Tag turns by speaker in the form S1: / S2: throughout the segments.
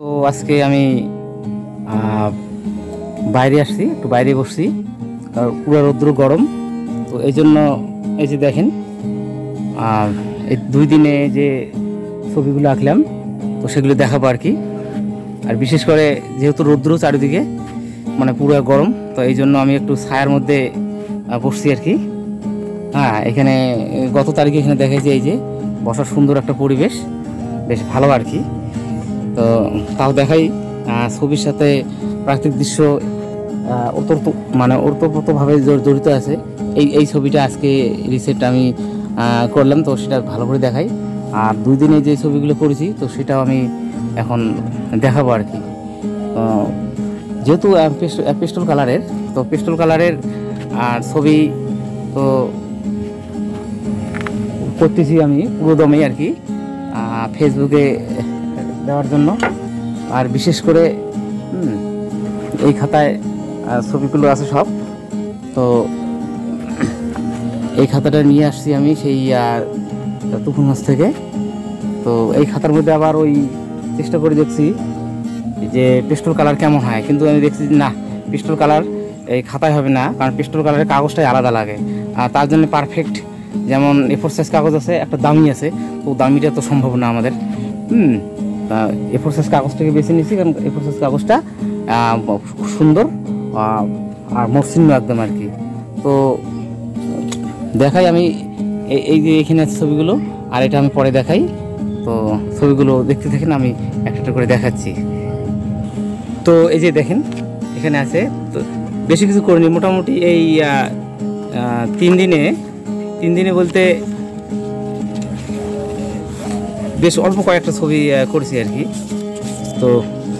S1: তো আজকে আমি বাইরে আসছি, একটু বাইরে বসছি, কারণ পুরো রৌদ্র গরম। তো এই জন্য এই যে দেখেন এই 2 দিনে যে ছবিগুলো আঁকলাম, তো সেগুলো দেখাবো আর কি। আর বিশেষ করে যেহেতু রৌদ্র চারিদিকে, মানে পুরো গরম, তো এই জন্য আমি একটু ছায়ার মধ্যে বসছি আর কি। হ্যাঁ, এখানে গত তারিখে এখানে দেখেছি এই যে বসার সুন্দর একটা পরিবেশ, বেশ ভালো আর কি। তো তাও দেখাই ছবির সাথে প্রাকৃতিক দৃশ্য ওতপ্রোতভাবে জড়িত আছে। এই ছবিটা আজকে রিসেন্ট আমি করলাম, তো সেটা ভালো করে দেখাই। আর 2 দিনে যে ছবিগুলো করেছি, তো সেটাও আমি এখন দেখাবো আর কি। যেহেতু পেস্টল কালারের, তো পেস্টল কালারের আর ছবি তো করতেছি আমি পুরো দমেই আর কি, ফেসবুকে দেওয়ার জন্য। আর বিশেষ করে এই খাতায় ছবিগুলো আছে সব। তো এই খাতাটা নিয়ে আসছি আমি সেই তুফানগঞ্জ থেকে। তো এই খাতার মধ্যে আবার ওই চেষ্টা করে দেখছি যে পেস্টল কালার কেমন হয়, কিন্তু আমি দেখছি না, পেস্টল কালার এই খাতায় হবে না, কারণ পেস্টল কালারের কাগজটাই আলাদা লাগে। আর তার জন্য পারফেক্ট যেমন A4 সাইজ কাগজ আছে, একটা দামি আছে, তো দামিটা তো সম্ভব না আমাদের। A4 সাইজ কাগজটাকে বেছে নিয়েছি, কারণ A4 সাইজ কাগজটা খুব সুন্দর আর মসৃণ একদম আর কি। তো দেখাই আমি এই যে এখানে আছে ছবিগুলো, আর এটা আমি পরে দেখাই। তো ছবিগুলো দেখতে থাকেন, আমি একটা করে দেখাচ্ছি। তো এই যে দেখেন এখানে আছে, তো বেশি কিছু করিনি, মোটামুটি এই 3 দিনে বলতে বেশ অল্প কয়েকটা ছবি করেছি আর কি। তো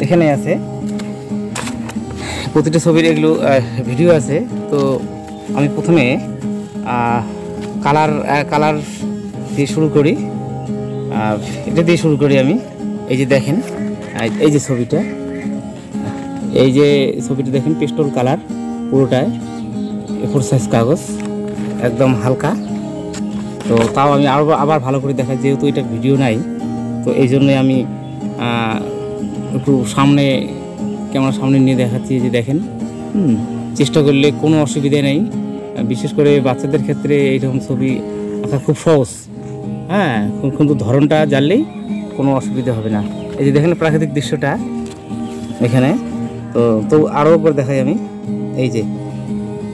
S1: এখানে আছে প্রতিটা ছবির এগুলো ভিডিও আছে। তো আমি প্রথমে কালার দিয়ে শুরু করি, এটা দিয়ে শুরু করি আমি। এই যে দেখেন এই যে ছবিটা, দেখেন পেস্টল কালার পুরোটায়, A4 সাইজ কাগজ, একদম হালকা। তো তাও আমি আবার ভালো করে দেখাই, যেহেতু এটা ভিডিও নাই, তো এই জন্যই আমি একটু ক্যামেরার সামনে নিয়ে দেখাচ্ছি। যে দেখেন চেষ্টা করলে কোনো অসুবিধা নেই, বিশেষ করে বাচ্চাদের ক্ষেত্রে এইরকম ছবি আঁকা খুব সহজ। হ্যাঁ, কিন্তু ধরনটা জানলেই কোনো অসুবিধা হবে না। এই যে দেখেন প্রাকৃতিক দৃশ্যটা এখানে, তো আরও একবার দেখাই আমি। এই যে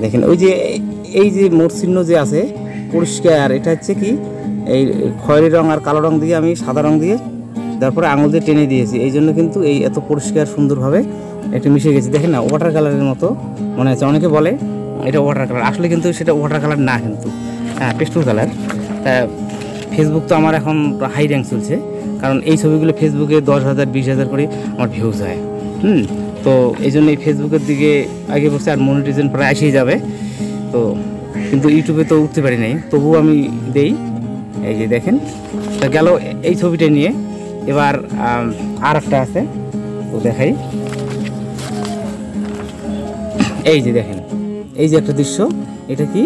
S1: দেখেন এই যে মোড় চিহ্ন যে আছে পরিষ্কার, এটা হচ্ছে কি এই খয়েরি রং আর কালো রং দিয়ে আমি সাদা রং দিয়ে তারপরে আঙুল দিয়ে টেনে দিয়েছি, এই জন্য কিন্তু এই এত পরিষ্কার সুন্দরভাবে এটা মিশে গেছে। দেখেন না, ওয়াটার কালারের মতো মনে হচ্ছে। অনেকে বলে এটা ওয়াটার কালার, আসলে কিন্তু সেটা ওয়াটার কালার না, কিন্তু হ্যাঁ পেস্টল কালার। ফেসবুক তো আমার এখন হাই র্যাঙ্ক চলছে, কারণ এই ছবিগুলো ফেসবুকে 10,000 20,000 করে আমার ভিউজ হয়। তো এই জন্য এই ফেসবুকের দিকে আগে বসে, আর মনিটাইজেশন প্রায় এসেই যাবে। তো কিন্তু ইউটিউবে তো উঠতে পারি নাই, তবুও আমি দেই। এই যে দেখেন, তা গেল এই ছবিটা নিয়ে। এবার আর একটা আছে, তো দেখাই। এই যে দেখেন, এই যে একটা দৃশ্য, এটা কি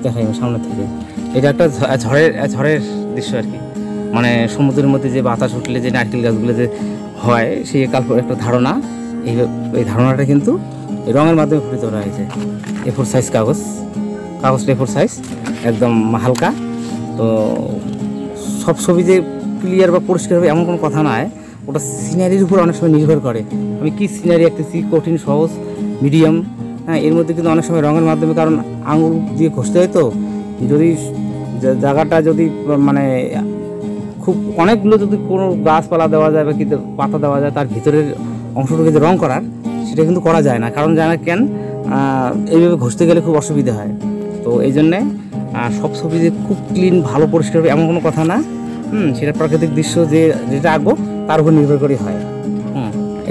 S1: দেখাই আমি সামনে থেকে। এটা একটা ঝড়ের দৃশ্য আর কি, মানে সমুদ্রের মধ্যে যে বাতাস উঠলে যে নারকেল গাছগুলো যে হয়, সেই একটা ধারণা। এই ধারণাটা কিন্তু এই রঙের মাধ্যমে ফুটে তোলা হয়েছে। A4 সাইজ কাগজটা A4 সাইজ, একদম হালকা। তো সব ছবি যে ক্লিয়ার বা পরিষ্কার হবে এমন কোনো কথা নয়, ওটা সিনারির উপর অনেক সময় নির্ভর করে। আমি কি সিনারি আঁকতেছি, কঠিন, সহজ, মিডিয়াম, হ্যাঁ, এর মধ্যে কিন্তু অনেক সময় রঙের মাধ্যমে, কারণ আঙুল দিয়ে ঘষতে হয়। তো যদি জায়গাটা যদি মানে খুব অনেকগুলো যদি কোনো গাছপালা দেওয়া যায় বা কি পাতা দেওয়া যায়, তার ভিতরের অংশটাকে যে রং করার, সেটা কিন্তু করা যায় না। কারণ জানা কেন, এইভাবে ঘষতে গেলে খুব অসুবিধা হয়। তো এই জন্যে সব ছবি যে খুব ক্লিন ভালো পরিষ্কার হবে এমন কোনো কথা না। সেটা প্রাকৃতিক দৃশ্য যেটা আঁকবো তার উপর নির্ভর করে হয়।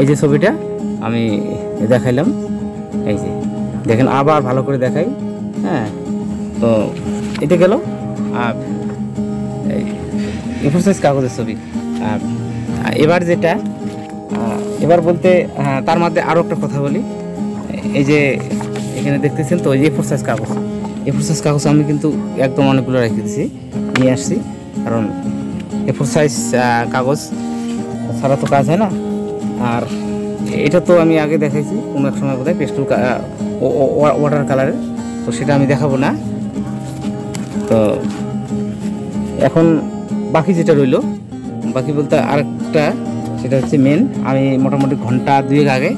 S1: এই যে ছবিটা আমি দেখাইলাম, এই যে দেখেন, আবার ভালো করে দেখাই। হ্যাঁ, তো এটা গেল A4 সাইজ কাগজের ছবি। এবার যেটা এবার বলতে তার মধ্যে আরও একটা কথা বলি। এই যে এখানে দেখতেছেন, তো এই A4 সাইজ কাগজ আমি কিন্তু একদম অনেকগুলো রেখে দিয়েছি, নিয়ে আসছি, কারণ A4 সাইজ কাগজ ছাড়া তো কাজ হয় না। আর এটা তো আমি আগে দেখাইছি কোনো এক সময় বোধহয় পেস্টুল ওয়াটার কালারের, তো সেটা আমি দেখাবো না। তো এখন বাকি যেটা রইলো, বাকি বলতে আরেকটা, সেটা হচ্ছে মেন। আমি মোটামুটি ঘন্টা 2 আগে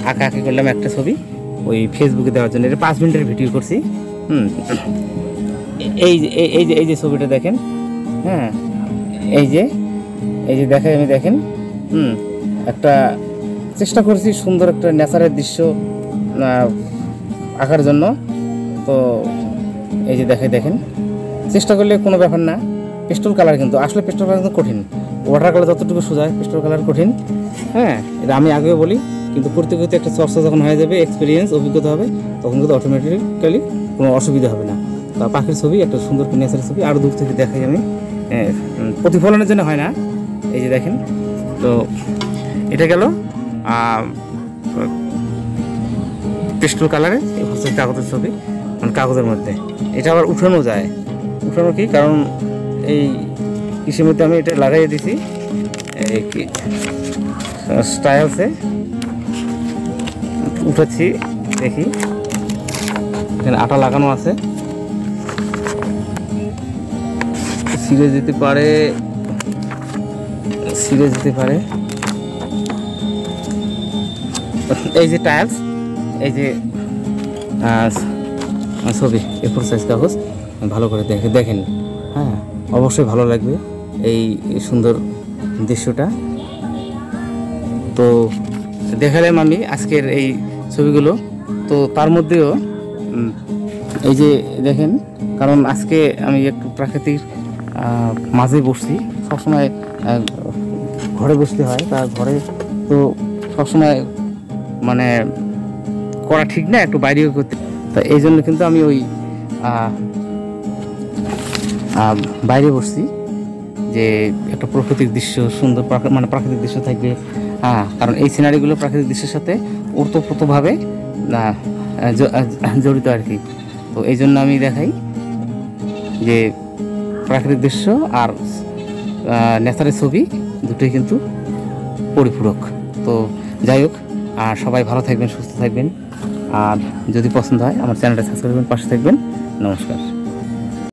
S1: আঁকি করলাম একটা ছবি ওই ফেসবুকে দেওয়ার জন্য। এটা 5 মিনিটের ভিডিও করছি। এই যে ছবিটা দেখেন, হ্যাঁ, এই যে দেখাই আমি, দেখেন, একটা চেষ্টা করছি সুন্দর একটা ন্যাচারের দৃশ্য আঁকার জন্য। তো এই যে দেখেন, চেষ্টা করলে কোনো ব্যাপার না। পেস্টল কালার কিন্তু আসলে পেস্টল কালার কিন্তু কঠিন, ওয়াটার কালার যতটুকু সোজা, পেস্টল কালার কঠিন। হ্যাঁ, এটা আমি আগেও বলি, কিন্তু করতে করতে একটা চর্চা যখন হয়ে যাবে, এক্সপিরিয়েন্স, অভিজ্ঞতা হবে, তখন কিন্তু অটোমেটিক্যালি কোনো অসুবিধা হবে না। তা পাখির ছবি, একটা সুন্দর ন্যাচারাল ছবি আরও দূর থেকে দেখাই আমি, প্রতিফলনের জন্য হয় না। এই যে দেখেন, তো এটা গেল পেস্টল কালারে হচ্ছে কাগজের ছবি, মানে কাগজের মধ্যে। এটা আবার উঠানো যায়, উঠানো কি কারণ এই কৃষির মধ্যে আমি এটা লাগাইয়ে দিছি এই কি স্টাইলসে, উঠাচ্ছি, দেখি এখানে আটা লাগানো আছে, ছিঁড়ে যেতে পারে। এই যে টাইলস, এই যে ছবি A4 সাইজ কাগজ, ভালো করে দেখেন। হ্যাঁ, অবশ্যই ভালো লাগবে এই সুন্দর দৃশ্যটা। তো দেখালাম আমি আজকের এই ছবিগুলো। তো তার মধ্যেও এই যে দেখেন, কারণ আজকে আমি একটু প্রাকৃতিক মাঝে বসছি। সবসময় ঘরে বসতে হয়, তা ঘরে তো সবসময় মানে করা ঠিক না, একটু বাইরেও করতে। তা এই জন্য কিন্তু আমি ওই বাইরে বসছি, যে একটা প্রাকৃতিক দৃশ্য, সুন্দর মানে প্রাকৃতিক দৃশ্য থাকবে। হ্যাঁ, কারণ এই সিনারিগুলো প্রাকৃতিক দৃশ্যের সাথে ওতপ্রোতভাবে জড়িত আর কি। তো এই জন্য আমি দেখাই যে প্রাকৃতিক দৃশ্য আর ন্যাচারের ছবি দুটোই কিন্তু পরিপূরক। তো যাই হোক, আর সবাই ভালো থাকবেন, সুস্থ থাকবেন। আর যদি পছন্দ হয় আমার চ্যানেলটা সাবস্ক্রাইব করবেন, পাশে থাকবেন। নমস্কার।